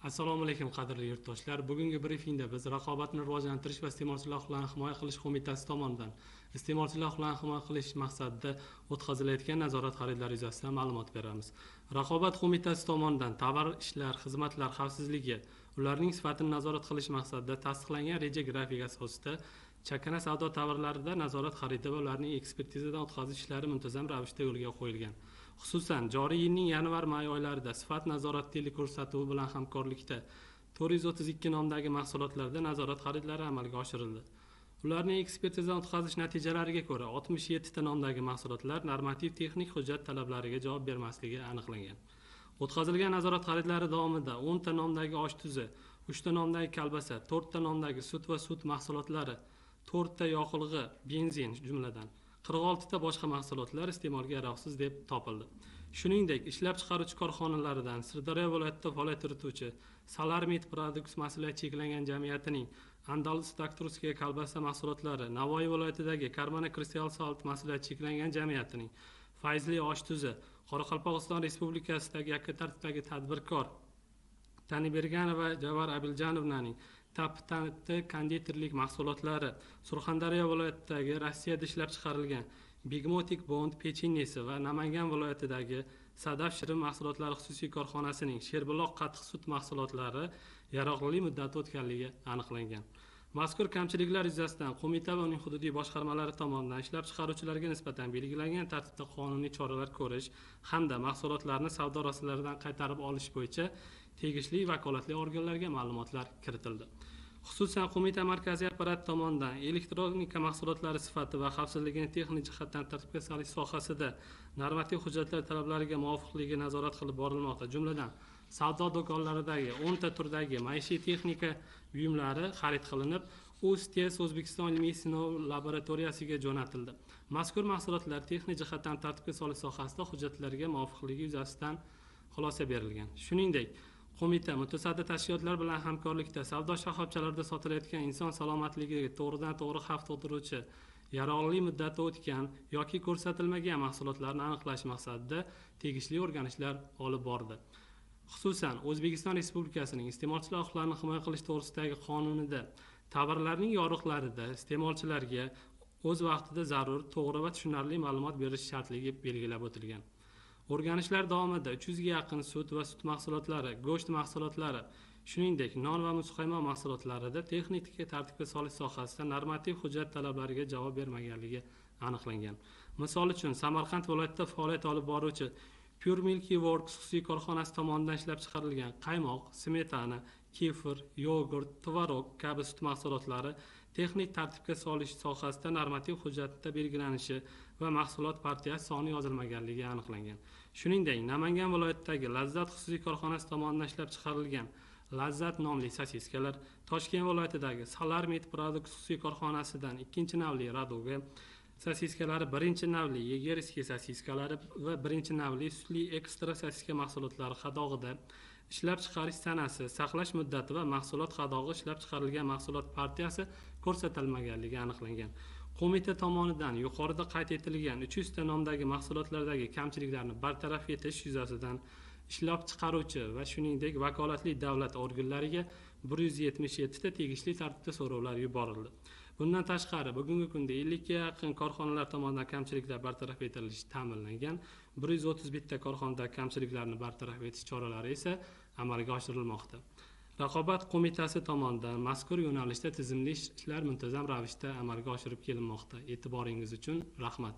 Assalomu alaykum qadrli yurtdoshlar. Bugungi brifingda biz Raqobatni rivojlantirish va iste'molchilar huquqlarini himoya qilish qo'mitasi tomonidan iste'molchilar huquqlarini himoya qilish maqsadida o'tkazilayotgan nazorat xaridlari yuzasidan ma'lumot beramiz. Raqobat qo'mitasi tomonidan tovar, ishlar, xizmatlar xavfsizligi, ularning sifatini nazorat qilish maqsadida tasdiqlangan reja grafik asosida chakana savdo tovarlarida nazorat xaridi va ularning ekspertizadan o'tkazish ishlari muntazam ravishda yo'lga qo'yilgan. Xususan, joriy yilning yanvar-may oylarida sifat nazorati teleko'rsatuvi bilan hamkorlikda 432 nomdagi mahsulotlarda nazorat xaridlari amalga oshirildi. Ularning ekspertizadan o'tkazish natijalariga ko'ra 67 ta nomdagi mahsulotlar normativ texnik hujjat talablariga javob bermasligi aniqlangan. O'tkazilgan nazorat xaridlari davomida 10 ta nomdagi osh tuzi, 3 ta nomdagi kolbasa, 4 ta nomdagi sut va sut mahsulotlari, 4 ta yoqilg'i, benzin jumladan 46 ta boshqa mahsulotlar iste'molga yaroqsiz deb topildi. Shuningdek, ishlab chiqaruvchi korxonalaridan Sirdaryo viloyatida faoliyat yurituvchi Solar Meat Products mas'uliyati cheklangan jamiyatining Andalus Takturskiya kolbasa mahsulotlari, Navoiy viloyatidagi Karmana Crystal Salt mas'uliyati cheklangan jamiyatining Fayzli osh tuzi, Qoraqalpog'iston Respublikasidagi yakka tartibdagi tadbirkor Taniberganova Javar Abiljanovnaning Taptanti konditerlik mahsulotlari, Surxondaryo viloyatidagi Rossiyada ishlab chiqarilgan Bigmotic Bond pechenyesi va Namangan viloyatidagi Sadaf shirin mahsulotlari xususiy korxonasining Sherbuloq qatiq sut mahsulotlari yaroqlilik muddati o'tganligi aniqlangan. Mazkur kamchiliklar yuzasidan qo'mita va uning hududiy boshqarmalari tomonidan ishlab chiqaruvchilarga nisbatan belgilangan tartibda qonuniy choralar ko'rish hamda mahsulotlarni savdo vositalaridan qaytarib olish bo'yicha tegishli vakolatli organlarga ma'lumotlar kiritildi. Xususan, qo'mita markaziy apparat tomonidan elektronika mahsulotlari sifati va xavfsizligini texnik jihatdan tartibga solish sohasida normativ hujjatlar talablariga muvofiqligi nazorat qilib borilmoqda. Jumladan, savdo do'konlaridagi 10 ta turdagi maishiy texnika buyumlari xarid qilinib, USTS O'zbekiston ilmiy sinov laboratoriyasiga jo'natildi. Mazkur mahsulotlar texnik jihatdan tartibga solish sohasida hujjatlarga muvofiqligi yuzasidan xulosa berilgan. Shuningdek, qo'mita mutasaddi tashkilotlar bilan hamkorlikda savdo shoxobchalarida sotilayotgan inson salomatligiga to'g'ridan-to'g'ri xavf tug'diruvchi, yaroqlilik muddati o'tgan yoki ko'rsatilmagan mahsulotlarni aniqlash maqsadida tegishli o'rganishlar olib bordi. Xususan, O'zbekiston Respublikasining iste'molchilar huquqlarini himoya qilish to'g'risidagi qonunida tovarlarning yoriqlarida iste'molchilarga o'z vaqtida zarur, to'g'ri va tushunarli ma'lumot berish shartligi belgilab o'tilgan. O'rganishlar davomida 300 ga yaqin sut va sut mahsulotlari, go'sht mahsulotlari, shuningdek non va muzqaymoq mahsulotlarida texnika tartibga solish sohasida normativ hujjat talablariga javob bermaganligi aniqlangan. Misol uchun, Samarqand viloyatida faoliyat olib boruvchi Pure Milky Works xususiy korxonasi tomonidan ishlab chiqarilgan qaymoq, smetana, kefir, yogurt, tvorog kabi sut mahsulotlari texnik tartibga solish sohasida normativ hujjatda belgilanishi va mahsulot partiyasi soni yozilmaganligi aniqlangan. Shuningdek, Namangan viloyatidagi Lazzat xususiy korxonasi tomonidan ishlab chiqarilgan Lazzat nomli sosiskalar, Toshkent viloyatidagi Solar Meat Products xususiy korxonasidan 2-navli Radoga sosiskalari, 1-navli Yegerskiy sosiskalari va 1-navli sutli ekstra sosiska mahsulotlari qadog'ida ishlab chiqarish sanasi, saqlash muddati va mahsulot qadog'i ishlab chiqarilgan mahsulot partiyasi ko'rsatilmaganligi aniqlangan. Qo'mita tomonidan yuqorida qayd etilgan 300 ta nomdagi mahsulotlardagi kamchiliklarni bartaraf etish yuzasidan ishlab chiqaruvchi va shuningdek vakolatli davlat organlariga 177 ta tegishli tartibda so'rovlar yuborildi. Bundan tashqari, bugungi kunda 50 ga yaqin korxonalar tomonidan kamchiliklar bartaraf etilishi ta'minlangan. 131 ta korxonada kamchiliklarni bartaraf etish choralari esa amalga oshirilmoqda. Raqobat qo'mitasi tomonidan mazkur yo'nalishda tizimli ishlar muntazam ravishda amalga oshirib kelinmoqda. E'tiboringiz uchun rahmat.